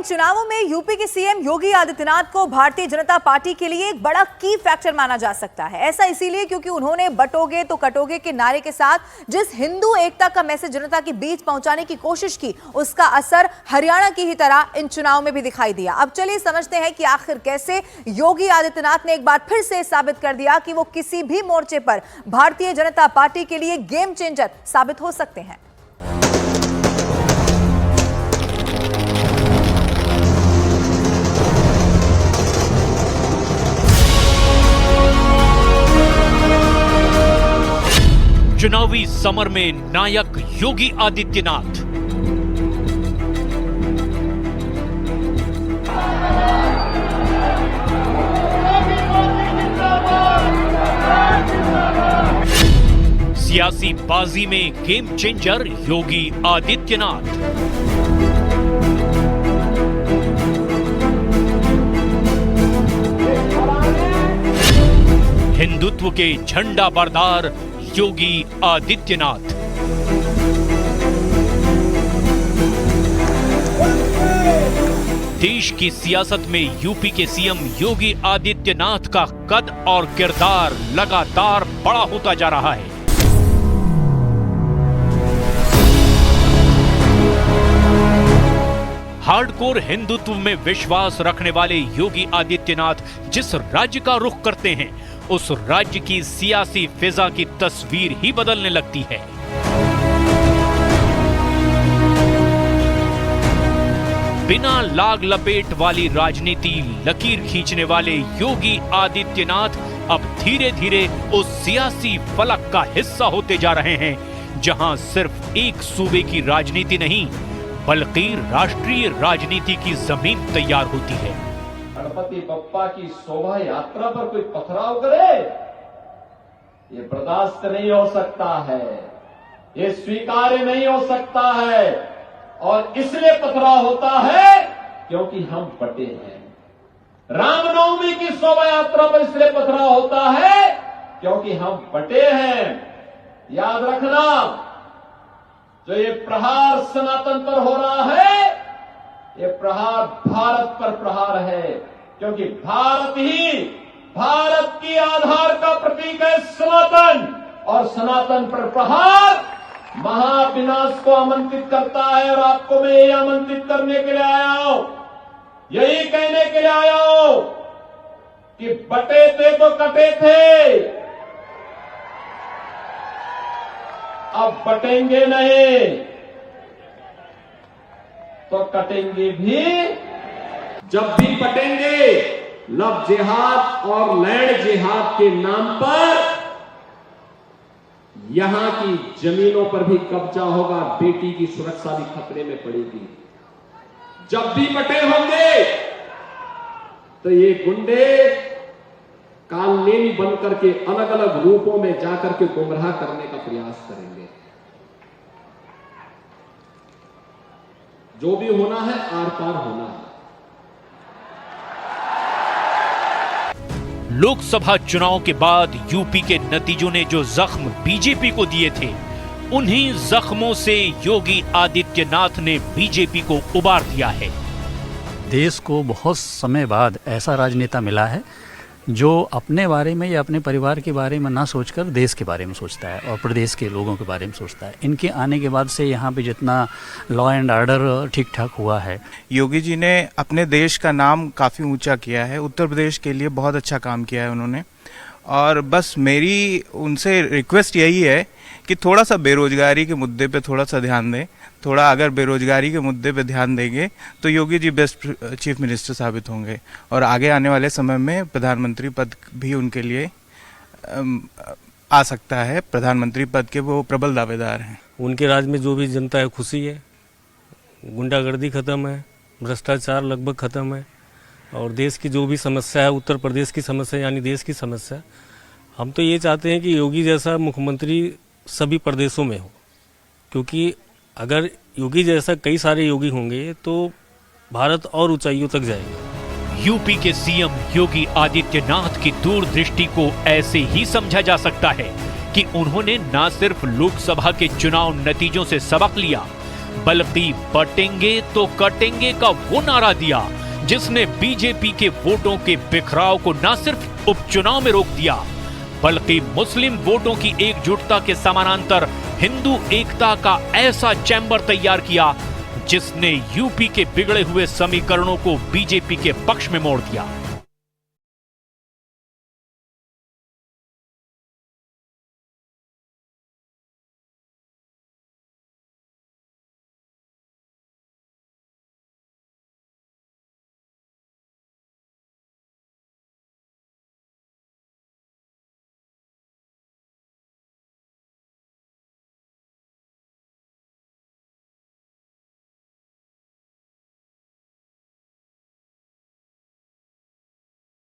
इन चुनावों में यूपी के सीएम योगी आदित्यनाथ को भारतीय जनता पार्टी के लिए एक बड़ा की फैक्टर माना जा सकता है। ऐसा इसीलिए क्योंकि उन्होंने बटोगे तो कटोगे के नारे के साथ जिस हिंदू एकता का मैसेज जनता के बीच पहुंचाने की कोशिश की, उसका असर हरियाणा की ही तरह इन चुनाव में भी दिखाई दिया। अब चलिए समझते हैं कि आखिर कैसे योगी आदित्यनाथ ने एक बार फिर से साबित कर दिया कि वो किसी भी मोर्चे पर भारतीय जनता पार्टी के लिए गेम चेंजर साबित हो सकते हैं। चुनावी समर में नायक योगी आदित्यनाथ। सियासी बाजी में गेम चेंजर योगी आदित्यनाथ। हिंदुत्व के झंडा बरदार योगी आदित्यनाथ। देश की सियासत में यूपी के सीएम योगी आदित्यनाथ का कद और किरदार लगातार बड़ा होता जा रहा है। हार्डकोर हिंदुत्व में विश्वास रखने वाले योगी आदित्यनाथ जिस राज्य का रुख करते हैं, उस राज्य की सियासी फिजा की तस्वीर ही बदलने लगती है। बिना लाग लपेट वाली राजनीति लकीर खींचने वाले योगी आदित्यनाथ अब धीरे धीरे उस सियासी फलक का हिस्सा होते जा रहे हैं, जहां सिर्फ एक सूबे की राजनीति नहीं, बल्कि राष्ट्रीय राजनीति की जमीन तैयार होती है। गणपति बप्पा की शोभा यात्रा पर कोई पथराव करे, ये बर्दाश्त नहीं हो सकता है, ये स्वीकार्य नहीं हो सकता है। और इसलिए पथराव होता है क्योंकि हम बटे हैं। रामनवमी की शोभा यात्रा पर इसलिए पथराव होता है क्योंकि हम बटे हैं। याद रखना, जो ये प्रहार सनातन पर हो रहा है, ये प्रहार भारत पर प्रहार है, क्योंकि भारत ही भारत की आधार का प्रतीक है सनातन, और सनातन पर प्रहार महाविनाश को आमंत्रित करता है। और आपको मैं यही आमंत्रित करने के लिए आया हूं, यही कहने के लिए आया हूं कि बटे थे तो कटे थे, अब बटेंगे नहीं तो कटेंगे भी। जब भी बटेंगे, लव जिहाद और लैंड जिहाद के नाम पर यहां की जमीनों पर भी कब्जा होगा, बेटी की सुरक्षा भी खतरे में पड़ेगी। जब भी बटे होंगे तो ये गुंडे कालनेमी बनकर के अलग अलग रूपों में जाकर के गुमराह करने का प्रयास करेंगे। जो भी होना है आर पार होना है। लोकसभा चुनाव के बाद यूपी के नतीजों ने जो जख्म बीजेपी को दिए थे, उन्हीं जख्मों से योगी आदित्यनाथ ने बीजेपी को उबार दिया है। देश को बहुत समय बाद ऐसा राजनेता मिला है जो अपने बारे में या अपने परिवार के बारे में ना सोचकर देश के बारे में सोचता है और प्रदेश के लोगों के बारे में सोचता है। इनके आने के बाद से यहाँ पे जितना लॉ एंड ऑर्डर ठीक ठाक हुआ है। योगी जी ने अपने देश का नाम काफ़ी ऊंचा किया है, उत्तर प्रदेश के लिए बहुत अच्छा काम किया है उन्होंने। और बस मेरी उनसे रिक्वेस्ट यही है कि थोड़ा सा बेरोजगारी के मुद्दे पे थोड़ा सा ध्यान दें। थोड़ा अगर बेरोजगारी के मुद्दे पे ध्यान देंगे तो Yogi ji best chief minister साबित होंगे, और आगे आने वाले समय में प्रधानमंत्री पद भी उनके लिए आ सकता है। प्रधानमंत्री पद के वो प्रबल दावेदार हैं। उनके राज में जो भी जनता है खुशी है, गुंडागर्दी खत्म है, भ्रष्टाचार लगभग खत्म है, और देश की जो भी समस्या है, उत्तर प्रदेश की समस्या यानी देश की समस्या, हम तो ये चाहते हैं कि योगी जैसा मुख्यमंत्री सभी प्रदेशों में हो, क्योंकि अगर योगी जैसा कई सारे योगी होंगे तो भारत और ऊंचाइयों तक जाएगा। यूपी के सीएम योगी आदित्यनाथ की दूरदृष्टि को ऐसे ही समझा जा सकता है कि उन्होंने न सिर्फ लोकसभा के चुनाव नतीजों से सबक लिया, बल्कि बटेंगे तो कटेंगे का वो नारा दिया जिसने बीजेपी के वोटों के बिखराव को न सिर्फ उपचुनाव में रोक दिया बल्कि मुस्लिम वोटों की एकजुटता के समानांतर हिंदू एकता का ऐसा चैम्बर तैयार किया जिसने यूपी के बिगड़े हुए समीकरणों को बीजेपी के पक्ष में मोड़ दिया।